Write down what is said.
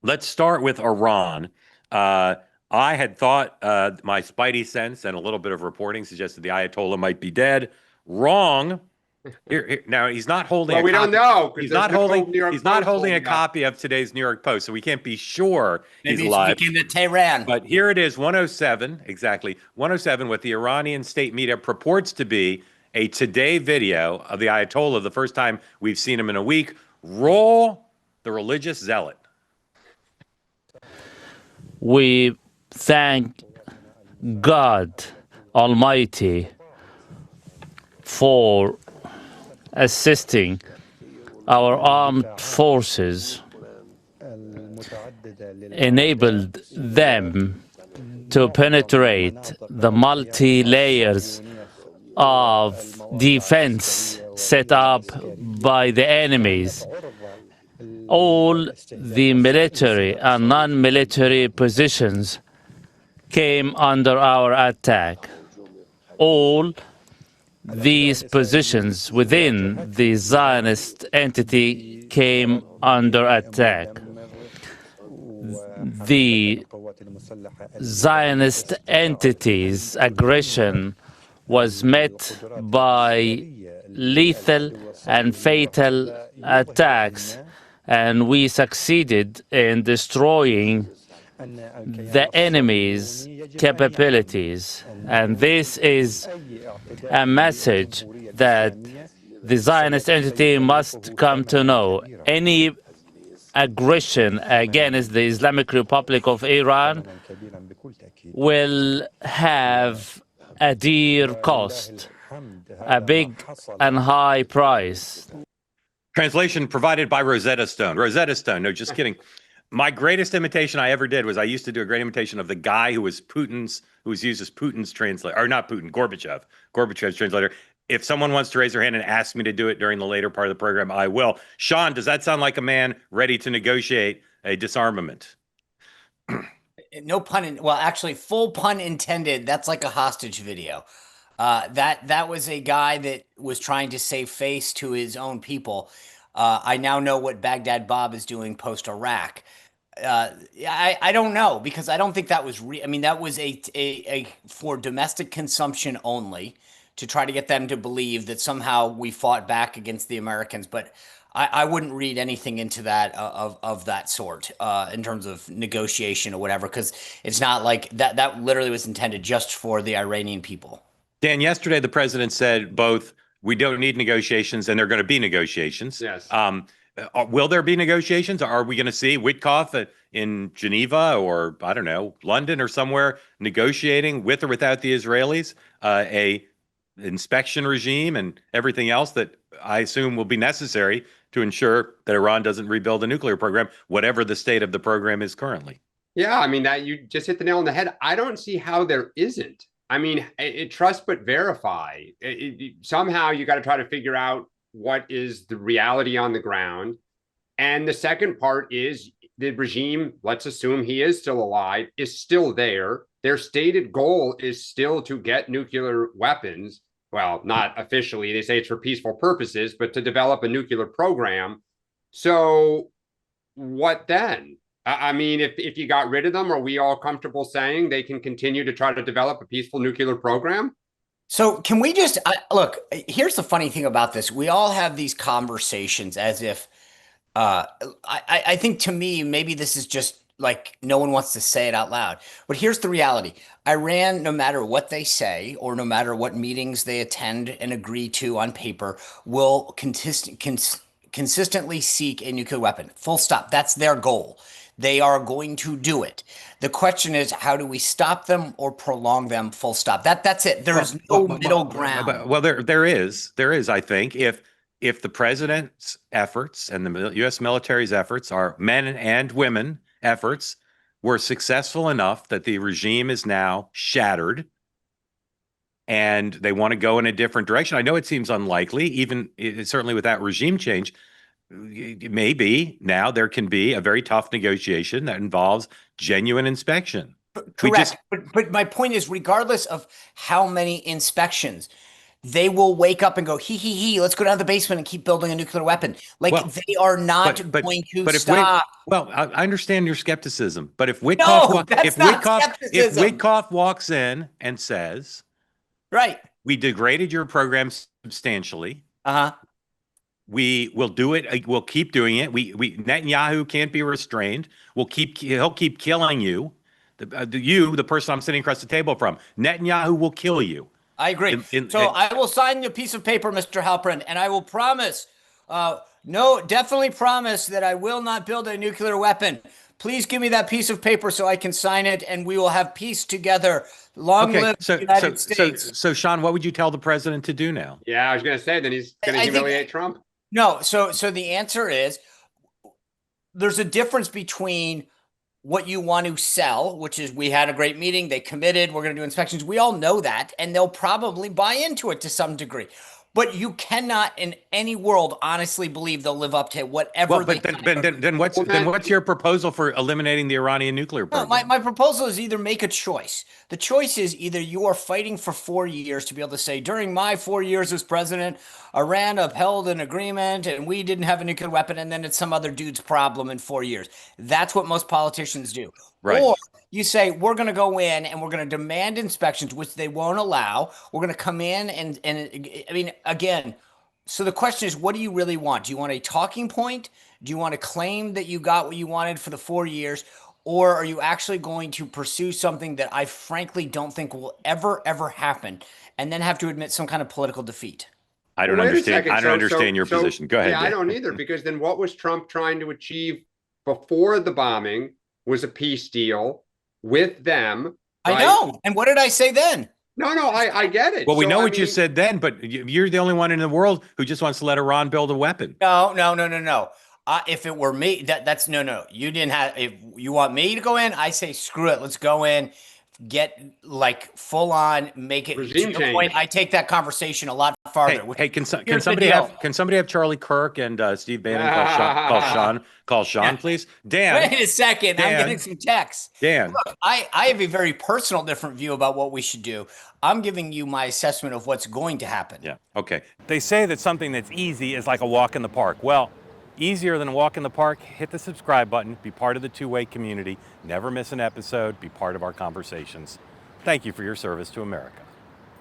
Let's start with Iran. I had thought my spidey sense and a little bit of reporting suggested the Ayatollah might be dead. Wrong. Now he's not holding Well, a we don't copy. know because He's there's not no holding. New York He's not Post holding a holding up. copy of today's New York Post, so we can't be sure he's Maybe alive. he came to Tehran. But here it is, 107, exactly 107, what the Iranian state media purports to be a Today video of the Ayatollah, the first time we've seen him in a week. Roll the religious zealot. We thank God Almighty for assisting our armed forces, enabled them to penetrate the multi-layers of defense set up by the enemies. All the military and non-military positions came under our attack. All these positions within the Zionist entity came under attack. The Zionist entity's aggression was met by lethal and fatal attacks, and we succeeded in destroying the enemy's capabilities. And this is a message that the Zionist entity must come to know. Any aggression against the Islamic Republic of Iran will have a dear cost, a big and high price. Translation provided by Rosetta Stone. Rosetta Stone, no, just kidding. My greatest imitation I ever did was I used to do a great imitation of the guy who was used as Putin's translator, or not Putin, Gorbachev's translator. If someone wants to raise their hand and ask me to do it during the later part of the program, I will. Sean, does that sound like a man ready to negotiate a disarmament? No pun. Well, actually, full pun intended. That's like a hostage video. That was a guy that was trying to save face to his own people. I now know what Baghdad Bob is doing post Iraq. I don't know, because I don't think that was I mean, that was a for domestic consumption only, to try to get them to believe that somehow we fought back against the Americans. But I wouldn't read anything into that of that sort in terms of negotiation or whatever, because it's not like that. That literally was intended just for the Iranian people. Dan, yesterday the president said both we don't need negotiations and there are going to be negotiations. Yes. Will there be negotiations? Are we going to see Witkoff in Geneva or, I don't know, London or somewhere negotiating with or without the Israelis, a inspection regime and everything else that I assume will be necessary to ensure that Iran doesn't rebuild a nuclear program, whatever the state of the program is currently? Yeah, I mean, that you just hit the nail on the head. I don't see how there isn't. I mean, trust but verify. Somehow you got to try to figure out what is the reality on the ground. And the second part is the regime, let's assume he is still alive, is still there. Their stated goal is still to get nuclear weapons. Well, not officially. They say it's for peaceful purposes, but to develop a nuclear program. So what then? I mean, if you got rid of them, are we all comfortable saying they can continue to try to develop a peaceful nuclear program? So can we just look, here's the funny thing about this. We all have these conversations as if I think, to me, maybe this is just like no one wants to say it out loud. But here's the reality. Iran, no matter what they say or no matter what meetings they attend and agree to on paper, will consistently seek a nuclear weapon. Full stop. That's their goal. They are going to do it. The question is, how do we stop them or prolong them? Full stop. That's it. There's no middle ground. Well, there is, I think, if the president's efforts and the U.S. military's efforts, are men and women efforts, were successful enough that the regime is now shattered and they want to go in a different direction. I know it seems unlikely, even certainly with that regime change. Maybe now there can be a very tough negotiation that involves genuine inspection. Correct. But my point is, regardless of how many inspections, they will wake up and go, he, let's go down to the basement and keep building a nuclear weapon. Like Well, they are not going to stop. I understand your skepticism, but if No, Witkoff, that's not skepticism. if Witkoff walks in and says, Right. we degraded your program substantially. We will do it. We'll keep doing it. We Netanyahu can't be restrained. He'll keep killing you. The person I'm sitting across the table from, Netanyahu will kill you. I agree. I will sign you a piece of paper, Mr. Halpern, and I will promise, definitely promise that I will not build a nuclear weapon. Please give me that piece of paper so I can sign it, and we will have peace together. Long live the United States. So, Sean, what would you tell the president to do now? Yeah, I was going to say, then he's going to humiliate Trump. No, so the answer is there's a difference between what you want to sell, which is we had a great meeting, they committed, we're going to do inspections. We all know that, and they'll probably buy into it to some degree. But you cannot, in any world, honestly believe they'll live up to whatever. Well, then what's your proposal for eliminating the Iranian nuclear program? My proposal is either make a choice. The choice is either you are fighting for 4 years to be able to say, during my 4 years as president, Iran upheld an agreement and we didn't have a nuclear weapon, and then it's some other dude's problem in 4 years. That's what most politicians do. Right. Or you say, we're going to go in and we're going to demand inspections, which they won't allow. We're going to come in and I mean, again, so the question is, what do you really want? Do you want a talking point? Do you want to claim that you got what you wanted for the 4 years? Or are you actually going to pursue something that I frankly don't think will ever happen, and then have to admit some kind of political defeat? I don't understand. I don't understand your position. Go ahead. Yeah, I don't either, because then what was Trump trying to achieve before the bombing was a peace deal with them. Right? I know. And what did I say then? No, I get it. Well, we know what you said then, but you're the only one in the world who just wants to let Iran build a weapon. No. If it were me, that's no. You didn't have. If you want me to go in, I say screw it. Let's go in, get like full on, make it regime to your point. I take that conversation a lot farther. Hey, can somebody have Charlie Kirk and Steve Bannon call Sean, please? Dan, wait a second. I'm getting some texts. Dan, look, I have a very personal, different view about what we should do. I'm giving you my assessment of what's going to happen. Yeah. Okay. They say that something that's easy is like a walk in the park. Well, easier than a walk in the park, hit the subscribe button, be part of the two-way community, never miss an episode, be part of our conversations. Thank you for your service to America.